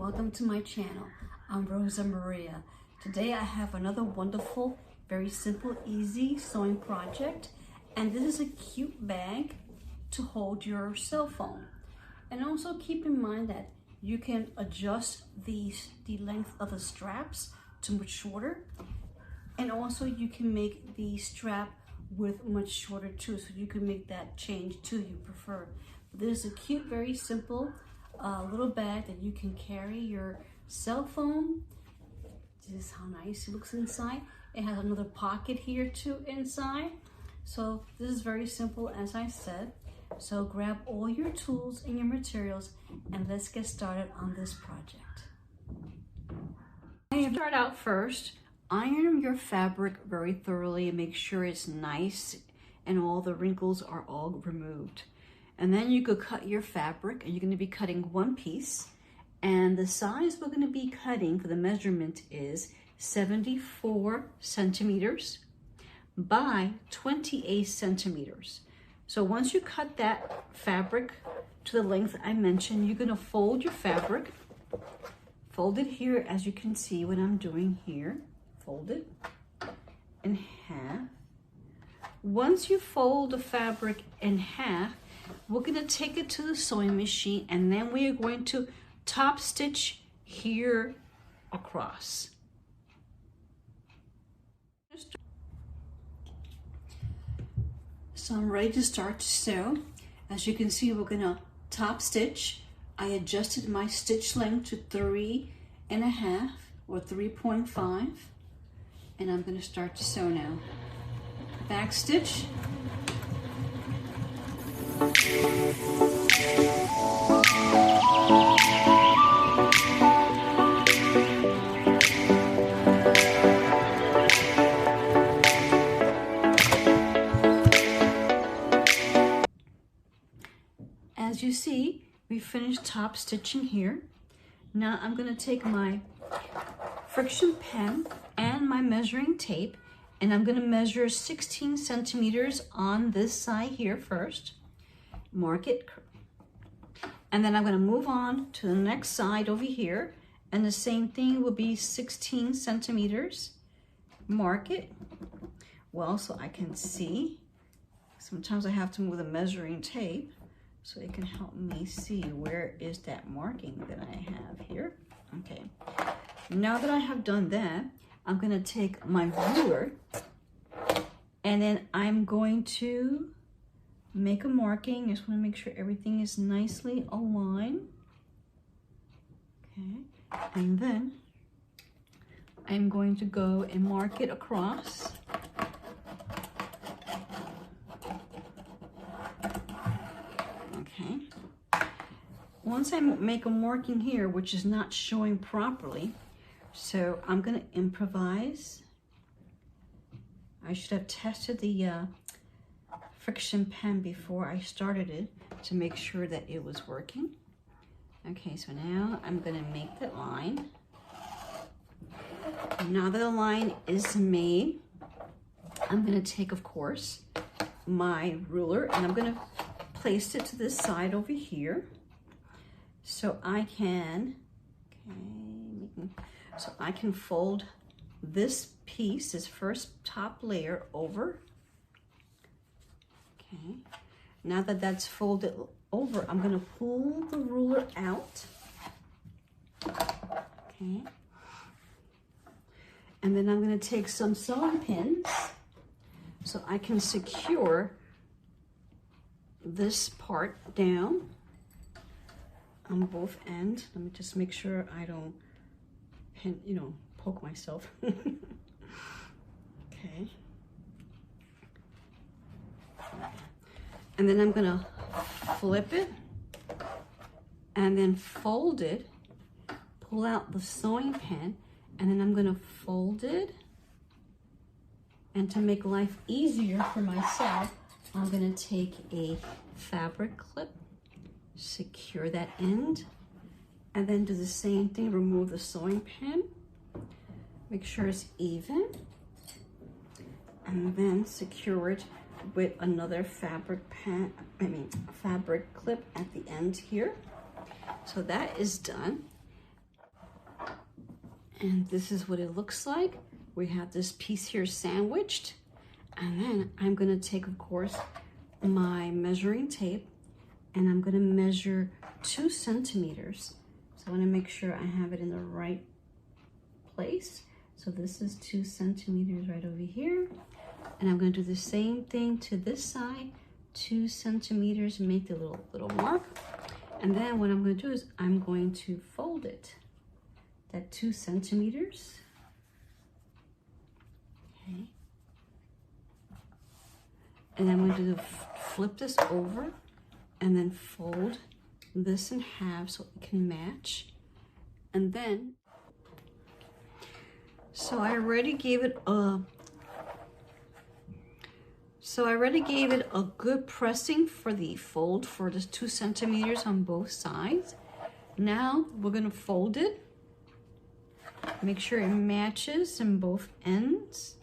welcome to my channel. I'm Rosa Maria. Today I have another wonderful, very simple, easy sewing project, and this is a cute bag to hold your cell phone. And also keep in mind that you can adjust the length of the straps to much shorter, and also you can make the strap with much shorter too, so you can make that change too you prefer. This is a cute, very simple little bag that you can carry your cell phone. This is how nice it looks inside. It has another pocket here too inside. So this is very simple, as I said. So grab all your tools and your materials and let's get started on this project. Start out first. Iron your fabric very thoroughly and make sure it's nice and all the wrinkles are all removed. And then you could cut your fabric, and you're going to be cutting one piece. And the size we're going to be cutting for the measurement is 74 centimeters by 28 centimeters. So once you cut that fabric to the length I mentioned, you're going to fold your fabric. Fold it here, as you can see what I'm doing here. Fold it in half. Once you fold the fabric in half, we're going to take it to the sewing machine, and then we are going to top stitch here across. So I'm ready to start to sew. As you can see, we're going to top stitch. I adjusted my stitch length to 3.5 or 3.5. And I'm going to start to sew now. Back stitch. As you see, we finished top stitching here. Now I'm going to take my friction pen and my measuring tape, and I'm going to measure 16 centimeters on this side here first. Mark it, and then I'm going to move on to the next side over here, and the same thing will be 16 centimeters. Mark it well so I can see. Sometimes I have to move the measuring tape so it can help me see where is that marking that I have here. Okay, now that I have done that, I'm going to take my ruler, and then I'm going to make a marking. I just want to make sure everything is nicely aligned. Okay, and then I'm going to go and mark it across. Okay, once I make a marking here, which is not showing properly, so I'm going to improvise. I should have tested the friction pen before I started it to make sure that it was working. Okay, so now I'm going to make that line. Now that the line is made, I'm going to take, of course, my ruler, and I'm going to place it to this side over here so I can, so I can fold this piece, this first top layer over. Okay, now that that's folded over, I'm going to pull the ruler out. Okay, and then I'm going to take some sewing pins so I can secure this part down on both ends. Let me just make sure I don't pin, poke myself. Okay. And then I'm gonna flip it and then fold it, pull out the sewing pin, and then I'm gonna fold it. And to make life easier for myself, I'm gonna take a fabric clip, secure that end, and then do the same thing, remove the sewing pin, make sure it's even, and then secure it with another fabric clip at the end here. So that is done. And this is what it looks like. We have this piece here sandwiched. And then I'm gonna take, of course, my measuring tape, and I'm gonna measure 2 centimeters. So I wanna make sure I have it in the right place. So this is 2 centimeters right over here. And I'm gonna do the same thing to this side, 2 centimeters, make the little mark. And then what I'm gonna do is I'm going to fold it, that 2 centimeters. Okay. And I'm going to flip this over and then fold this in half so it can match. And then, so I already gave it a good pressing for the fold for the 2 centimeters on both sides. Now we're gonna fold it. Make sure it matches in both ends.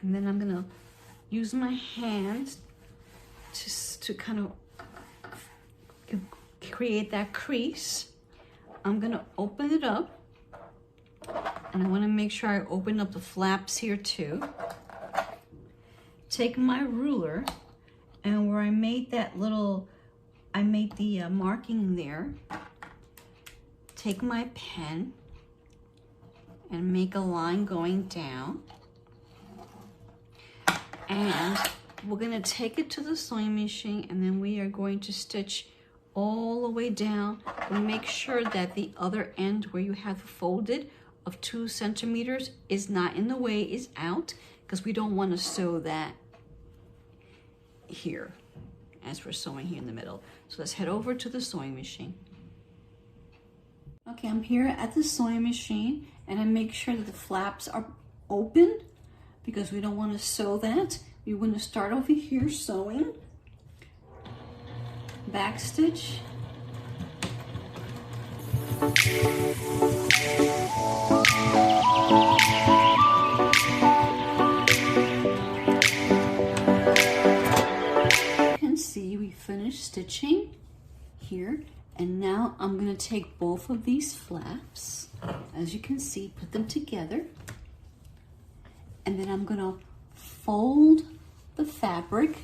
And then I'm gonna use my hands to kind of create that crease. I'm gonna open it up, and I wanna make sure I open up the flaps here too. Take my ruler, and where I made that little, I made the marking there, take my pen and make a line going down. And we're gonna take it to the sewing machine, and then we are going to stitch all the way down and make sure that the other end where you have folded of 2 centimeters is not in the way, is out, because we don't want to sew that here as we're sewing here in the middle. So let's head over to the sewing machine. Okay, I'm here at the sewing machine, and I make sure that the flaps are open because we don't want to sew that. We want to start over here sewing, back stitch, you can see we finished stitching here, and now I'm going to take both of these flaps, as you can see, put them together, and then I'm going to fold the fabric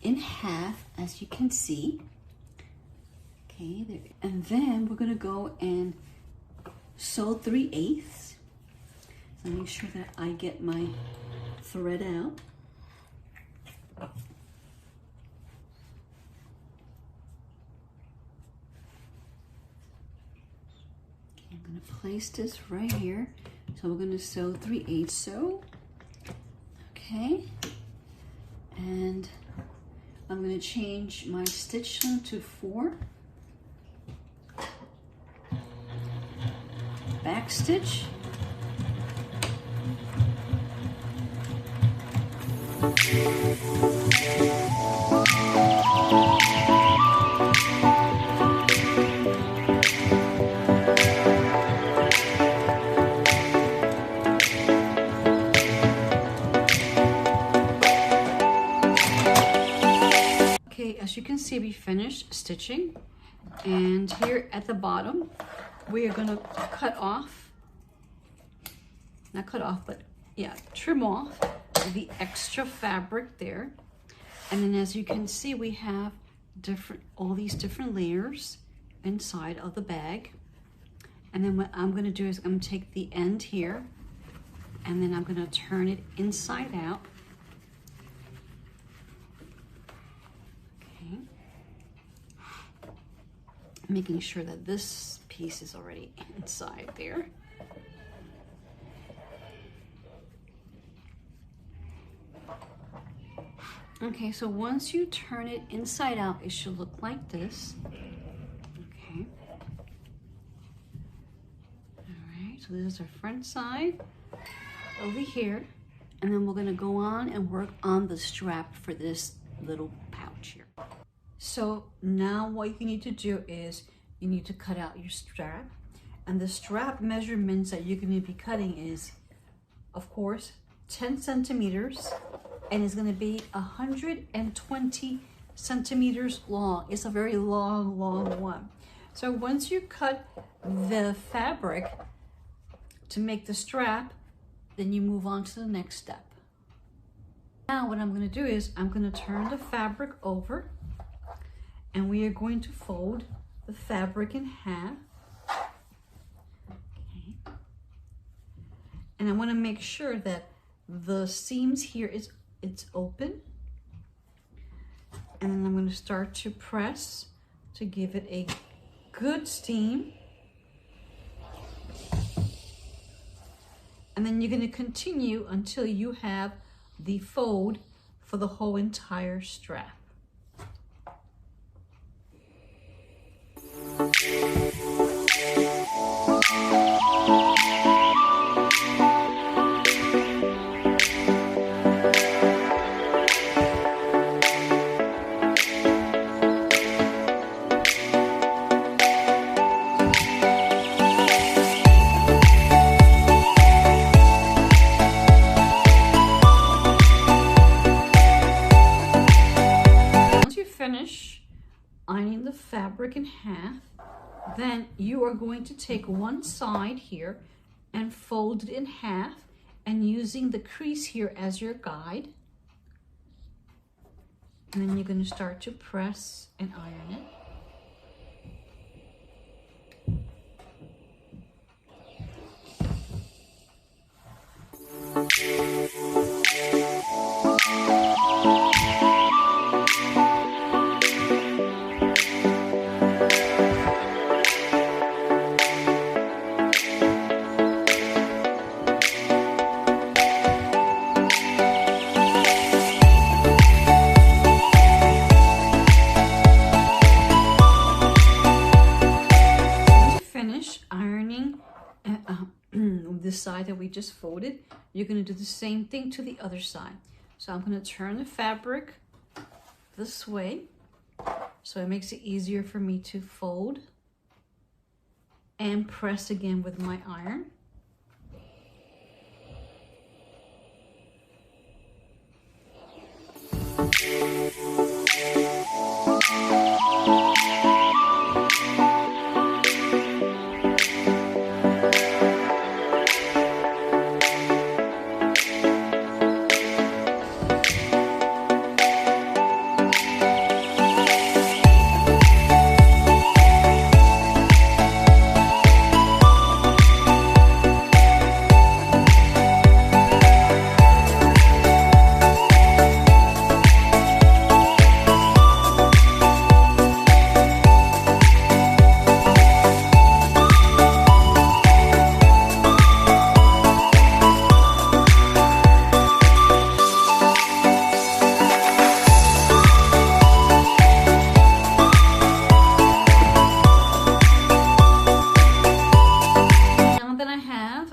in half, as you can see. Okay, there. And then we're going to go and sew 3/8. So make sure that I get my thread out. Okay, I'm going to place this right here. So we're going to sew 3/8 sew. Okay, and I'm going to change my stitch length to 4. Back stitch. Okay, as you can see, we finished stitching, and here at the bottom we are going to cut off, not cut off, but yeah, trim off the extra fabric there. And then as you can see, we have all these different layers inside of the bag. And then what I'm going to do is I'm going to take the end here, and then I'm going to turn it inside out. Okay, making sure that this piece is already inside there. Okay, so once you turn it inside out, it should look like this. Okay. All right, so this is our front side over here. And then we're gonna go on and work on the strap for this little pouch here. So now what you need to do is you need to cut out your strap. And the strap measurements that you're gonna be cutting is, of course, 10 centimeters, and it's gonna be 120 centimeters long. It's a very long one. So once you cut the fabric to make the strap, then you move on to the next step. Now what I'm going to do is I'm going to turn the fabric over, and we are going to fold the fabric in half. Okay. And I want to make sure that the seams here it's open. And then I'm going to start to press to give it a good steam. And then you're going to continue until you have the fold for the whole entire strap. Finish ironing the fabric in half, then you are going to take one side here and fold it in half, and using the crease here as your guide, and then you're going to start to press and iron it. This side that we just folded, you're going to do the same thing to the other side. So I'm going to turn the fabric this way so it makes it easier for me to fold and press again with my iron.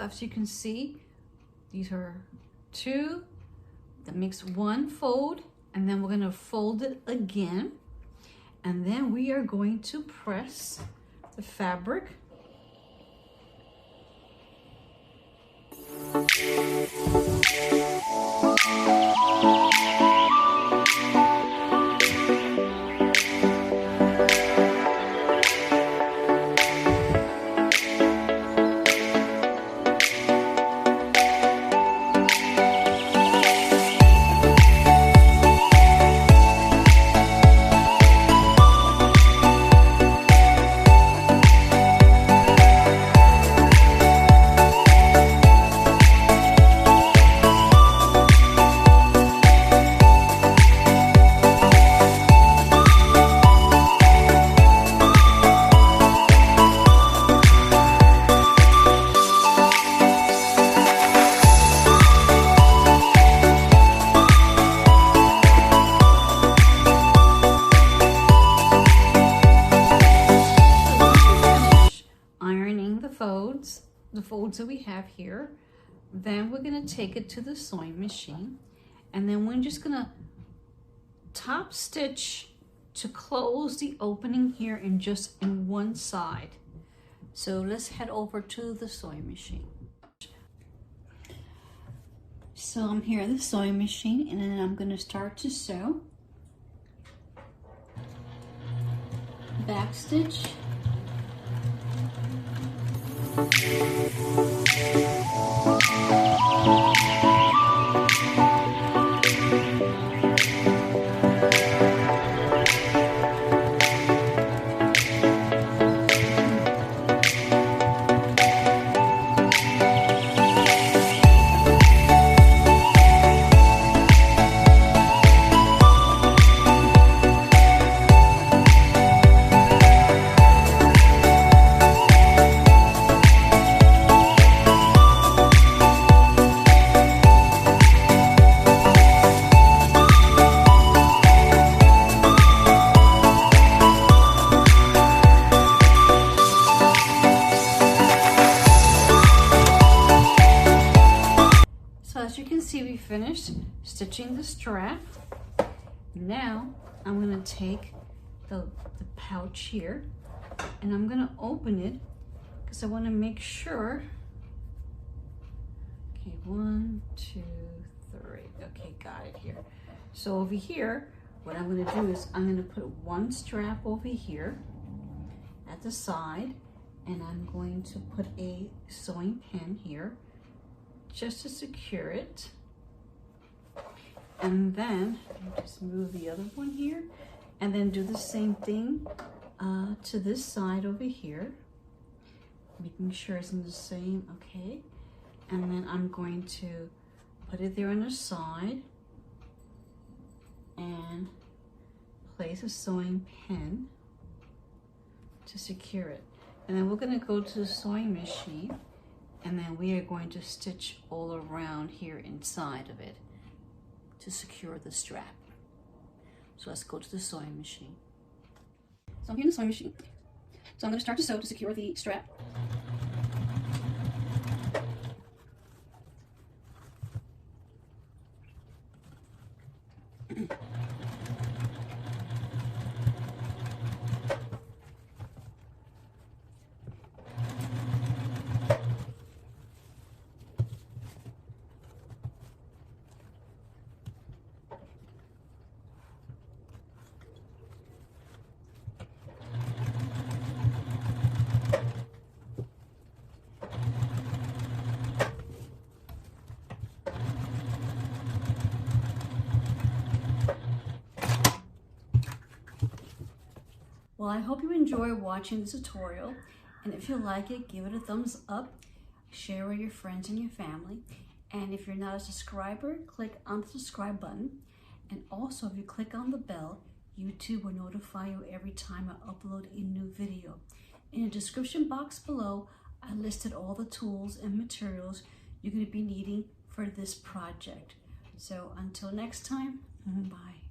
As you can see, these are two, that makes one fold, and then we're going to fold it again, and then we are going to press the fabric. The folds that we have here, then we're going to take it to the sewing machine, and then we're just going to top stitch to close the opening here in just in one side. So let's head over to the sewing machine. So I'm here at the sewing machine, and then I'm going to start to sew. Back stitch. finished stitching the strap. Now I'm going to take the pouch here and I'm going to open it because I want to make sure. Okay, 1, 2, 3. Okay, got it here. So over here, what I'm going to do is I'm going to put one strap over here at the side, and I'm going to put a sewing pin here just to secure it. And then just move the other one here, and then do the same thing to this side over here, making sure it's in the same. Okay, and then I'm going to put it there on the side and place a sewing pin to secure it. And then we're going to go to the sewing machine, and then we are going to stitch all around here inside of it to secure the strap. So let's go to the sewing machine. So I'm here in the sewing machine. So I'm going to start to sew to secure the strap. Well, I hope you enjoy watching the tutorial, and if you like it, give it a thumbs up, share with your friends and your family, and if you're not a subscriber, click on the subscribe button, and also if you click on the bell, YouTube will notify you every time I upload a new video. In the description box below, I listed all the tools and materials you're going to be needing for this project. So until next time, bye.